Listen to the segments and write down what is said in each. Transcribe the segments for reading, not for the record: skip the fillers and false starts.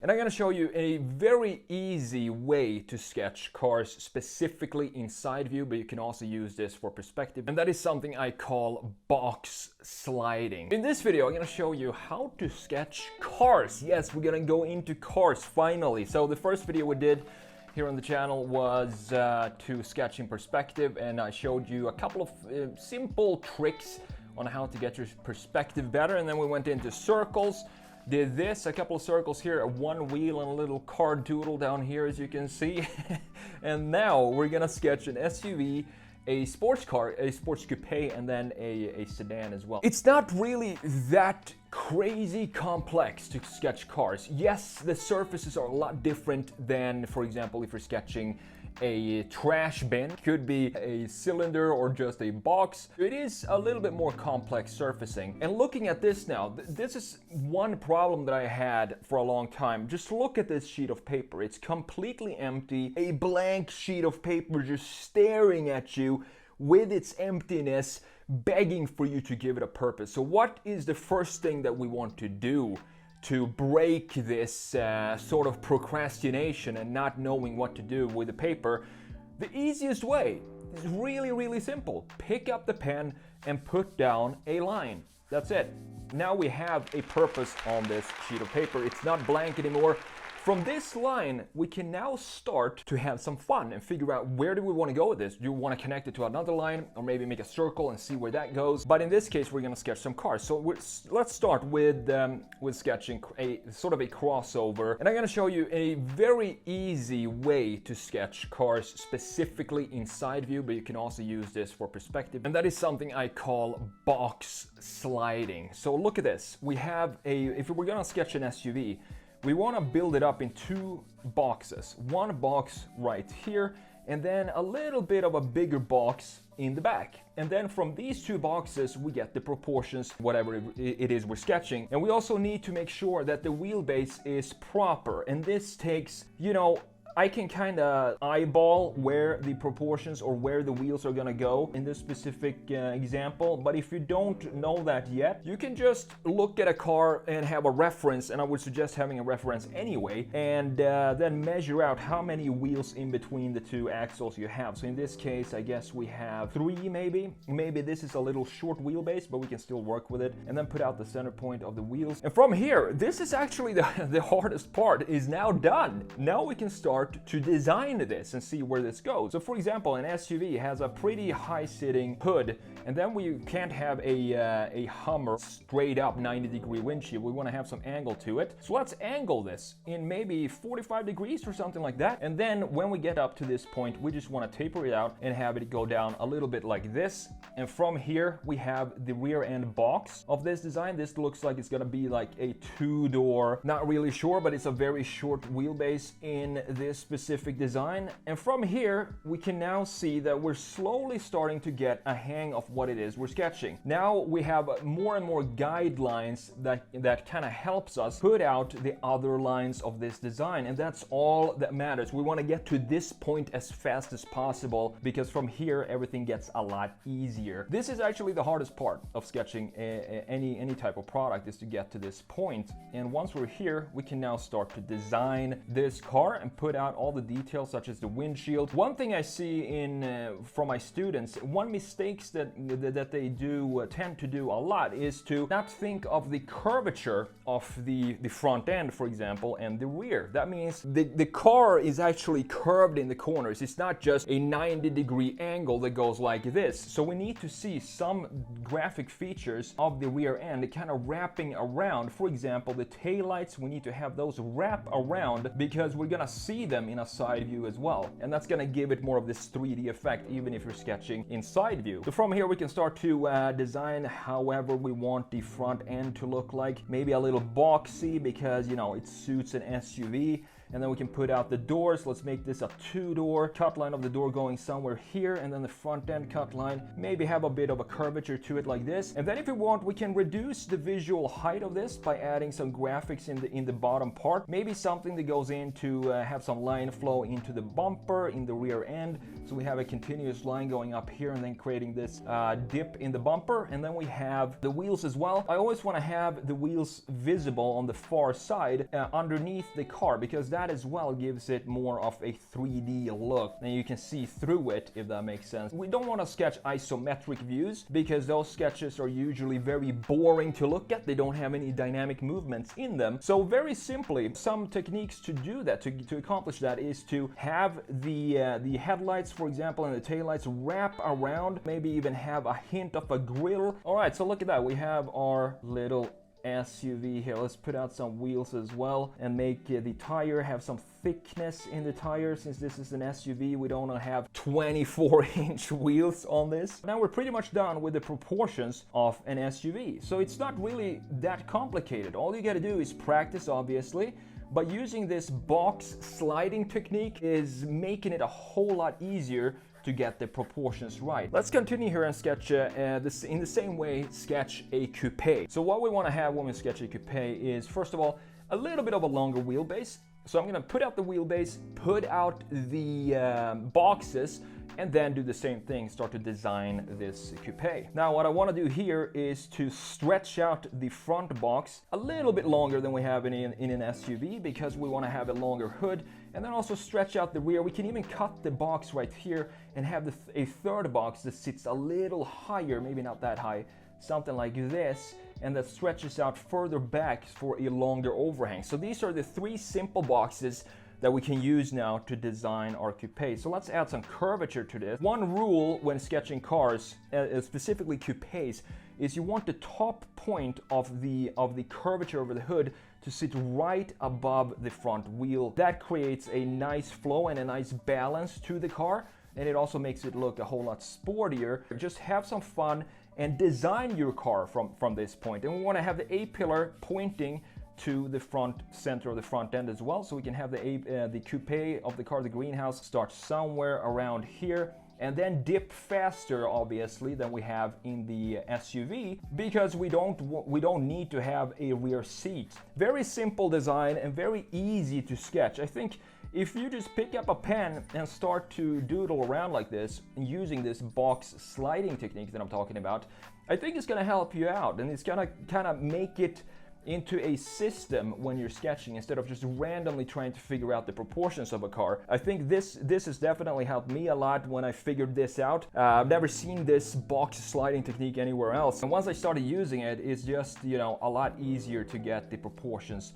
And I'm going to show you a very easy way to sketch cars specifically in side view, but you can also use this for perspective. And that is something I call box sliding. In this video, I'm going to show you how to sketch cars. Yes, we're going to go into cars finally. So the first video we did here on the channel was to sketch in perspective, and I showed you a couple of simple tricks on how to get your perspective better. And then we went into circles. Did this, a couple of circles here, one wheel and a little car doodle down here, as you can see. And now we're gonna sketch an SUV, a sports car, a sports coupe, and then a sedan as well. It's not really that crazy complex to sketch cars. Yes, the surfaces are a lot different than, for example, if you're sketching a trash bin. Could be a cylinder or just a box. It is a little bit more complex surfacing. And looking at this now, this is one problem that I had for a long time. Just look at this sheet of paper. It's completely empty, a blank sheet of paper just staring at you with its emptiness, begging for you to give it a purpose. So what is the first thing that we want to do to break this sort of procrastination and not knowing what to do with the paper? The easiest way is really, really simple. Pick up the pen and put down a line. That's it. Now we have a purpose on this sheet of paper. It's not blank anymore. From this line, we can now start to have some fun and figure out where do we want to go with this. Do you want to connect it to another line, or maybe make a circle and see where that goes? But in this case, we're going to sketch some cars. So let's start with sketching a sort of a crossover. And I'm going to show you a very easy way to sketch cars specifically in side view, but you can also use this for perspective. And that is something I call box sliding. So look at this. We have if we're going to sketch an SUV, we want to build it up in two boxes. One box right here, and then a little bit of a bigger box in the back. And then from these two boxes, we get the proportions, whatever it is we're sketching. And we also need to make sure that the wheelbase is proper. And this takes, I can kind of eyeball where the proportions or where the wheels are gonna go in this specific example. But if you don't know that yet, you can just look at a car and have a reference, and I would suggest having a reference anyway, and then measure out how many wheels in between the two axles you have. So in this case, I guess we have 3 maybe. Maybe this is a little short wheelbase, but we can still work with it. And then put out the center point of the wheels. And from here, this is actually the hardest part is now done. Now we can start to design this and see where this goes. So for example, an SUV has a pretty high sitting hood, and then we can't have a Hummer straight up 90-degree windshield. We want to have some angle to it. So let's angle this in maybe 45 degrees or something like that. And then when we get up to this point, we just want to taper it out and have it go down a little bit like this. And from here, we have the rear end box of this design. This looks like it's gonna be like a 2-door, not really sure, but it's a very short wheelbase in this specific design. And from here, we can now see that we're slowly starting to get a hang of what it is we're sketching. Now we have more and more guidelines that kind of helps us put out the other lines of this design, and that's all that matters. We want to get to this point as fast as possible, because from here everything gets a lot easier. This is actually the hardest part of sketching any type of product, is to get to this point. And once we're here, we can now start to design this car and put out all the details, such as the windshield. One thing I see from my students, one mistakes that they do tend to do a lot is to not think of the curvature of the front end, for example, and the rear. That means the car is actually curved in the corners. It's not just a 90-degree angle that goes like this. So we need to see some graphic features of the rear end kind of wrapping around. For example, the taillights, we need to have those wrap around, because we're gonna see them in a side view as well, and that's gonna give it more of this 3D effect, even if you're sketching in side view. So from here we can start to design however we want the front end to look like. Maybe a little boxy, because it suits an SUV. And then we can put out the doors. Let's make this a 2-door. Cut line of the door going somewhere here, and then the front end cut line, maybe have a bit of a curvature to it like this. And then if we want, we can reduce the visual height of this by adding some graphics in the bottom part. Maybe something that goes in to have some some line flow into the bumper in the rear end. So we have a continuous line going up here and then creating this dip in the bumper. And then we have the wheels as well. I always want to have the wheels visible on the far side underneath the car, because that as well gives it more of a 3D look and you can see through it, if that makes sense. We don't want to sketch isometric views because those sketches are usually very boring to look at. They don't have any dynamic movements in them. So very simply, some techniques to do that, to accomplish that, is to have the headlights, for example, and the taillights wrap around, maybe even have a hint of a grill. All right, so look at that. We have our little SUV here. Let's put out some wheels as well and make the tire have some thickness in the tire. Since this is an SUV, we don't want to have 24-inch wheels on this. Now we're pretty much done with the proportions of an SUV. So it's not really that complicated. All you got to do is practice, obviously. But using this box sliding technique is making it a whole lot easier to get the proportions right. Let's continue here and sketch this in the same way, sketch a coupe. So what we want to have when we sketch a coupe is, first of all, a little bit of a longer wheelbase. So I'm going to put out the wheelbase, put out the boxes, and then do the same thing, start to design this coupe. Now what I want to do here is to stretch out the front box a little bit longer than we have in an SUV, because we want to have a longer hood, and then also stretch out the rear. We can even cut the box right here and have a third box that sits a little higher, maybe not that high, something like this, and that stretches out further back for a longer overhang. So these are the three simple boxes that we can use now to design our coupe. So let's add some curvature to this. One rule when sketching cars, specifically coupes, is you want the top point of the curvature over the hood to sit right above the front wheel. That creates a nice flow and a nice balance to the car, and it also makes it look a whole lot sportier. Just have some fun and design your car from this point. And we want to have the A-pillar pointing to the front center of the front end as well, so we can have the coupe of the car, the greenhouse, start somewhere around here and then dip faster, obviously, than we have in the SUV, because we don't need to have a rear seat. Very simple design and very easy to sketch. I think if you just pick up a pen and start to doodle around like this using this box sliding technique that I'm talking about, I think it's going to help you out, and it's going to kind of make it into a system when you're sketching, instead of just randomly trying to figure out the proportions of a car. I think this has definitely helped me a lot when I figured this out. I've never seen this box sliding technique anywhere else, and once I started using it, it's just, you know, a lot easier to get the proportions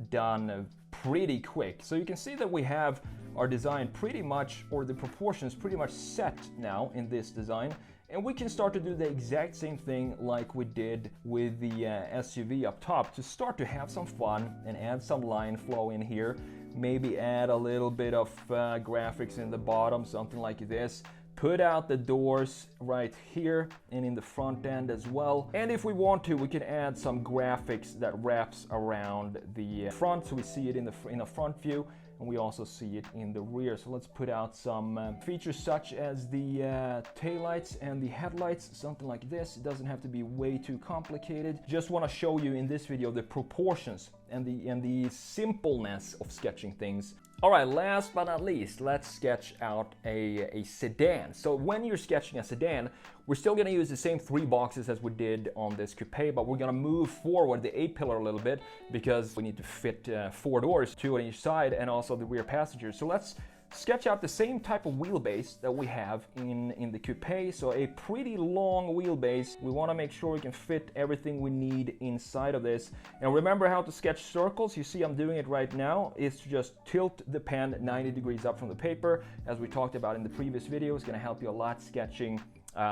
done pretty quick. So you can see that we have our design pretty much, or the proportions pretty much set now in this design. And we can start to do the exact same thing like we did with the SUV up top, to start to have some fun and add some line flow in here. Maybe add a little bit of graphics in the bottom, something like this. Put out the doors right here and in the front end as well. And if we want to, we can add some graphics that wraps around the front, so we see it in the front view, and we also see it in the rear. So let's put out some features such as the taillights and the headlights, something like this. It doesn't have to be way too complicated. Just want to show you in this video the proportions and the simpleness of sketching things. All right, last but not least, let's sketch out a sedan. So when you're sketching a sedan, we're still going to use the same three boxes as we did on this coupe, but we're going to move forward the A-pillar a little bit, because we need to fit 4 doors, 2 on each side, and also the rear passengers. So let's sketch out the same type of wheelbase that we have in the coupe. So a pretty long wheelbase. We want to make sure we can fit everything we need inside of this. And remember how to sketch circles. You see I'm doing it right now. Is to just tilt the pen 90 degrees up from the paper, as we talked about in the previous video. It's going to help you a lot sketching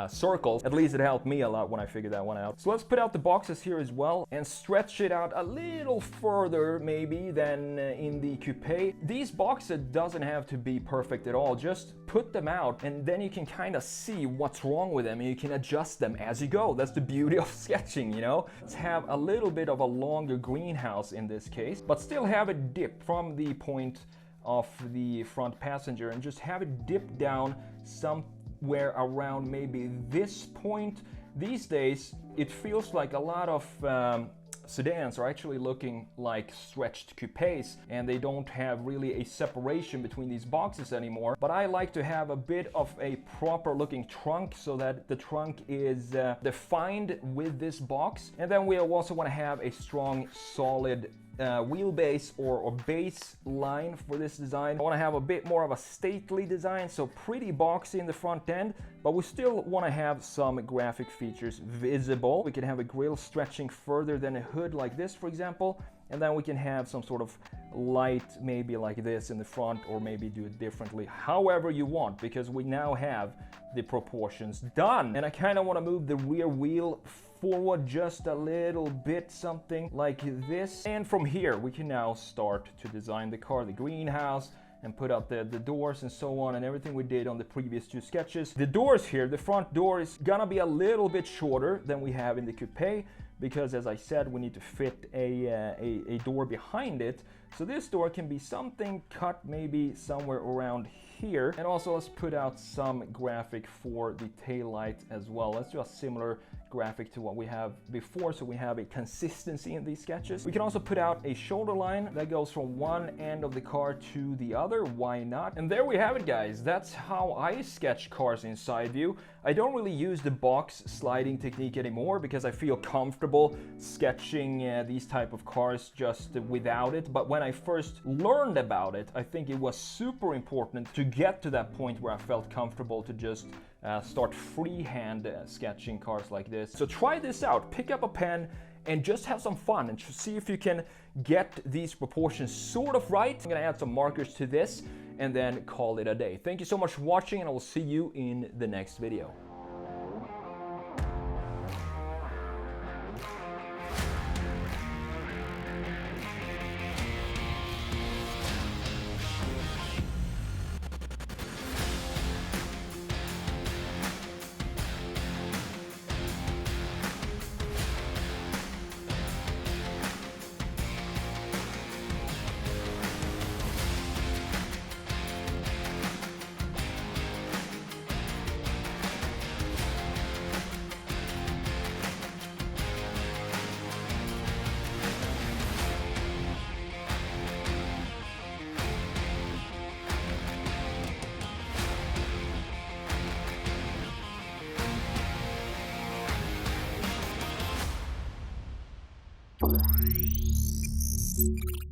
circles. At least it helped me a lot when I figured that one out. So let's put out the boxes here as well and stretch it out a little further maybe than in the coupe. These boxes doesn't have to be perfect at all. Just put them out and then you can kind of see what's wrong with them and you can adjust them as you go. That's the beauty of sketching, you know. Let's have a little bit of a longer greenhouse in this case, but still have it dip from the point of the front passenger and just have it dip down somewhere around maybe this point. These days it feels like a lot of sedans are actually looking like stretched coupes, and they don't have really a separation between these boxes anymore. But I like to have a bit of a proper looking trunk so that the trunk is defined with this box. And then we also want to have a strong, solid wheelbase or base line for this design. I want to have a bit more of a stately design, so pretty boxy in the front end, but we still want to have some graphic features visible. We can have a grille stretching further than a hood like this, for example, and then we can have some sort of light maybe like this in the front, or maybe do it differently, however you want, because we now have the proportions done. And I kind of want to move the rear wheel forward just a little bit, something like this. And from here we can now start to design the car, the greenhouse, and put out the doors and so on, and everything we did on the previous two sketches. The doors here, the front door is gonna be a little bit shorter than we have in the coupe, because as I said, we need to fit a door behind it. So this door can be something cut maybe somewhere around here. And also let's put out some graphic for the tail light as well. Let's do a similar graphic to what we have before, so we have a consistency in these sketches. We can also put out a shoulder line that goes from one end of the car to the other. Why not? And there we have it, guys. That's how I sketch cars in side view. I don't really use the box sliding technique anymore because I feel comfortable sketching these type of cars just without it. But when I first learned about it, I think it was super important to get to that point where I felt comfortable to just start freehand sketching cars like this. So try this out, pick up a pen and just have some fun and see if you can get these proportions sort of right. I'm gonna add some markers to this and then call it a day. Thank you so much for watching, and I will see you in the next video. Thank you.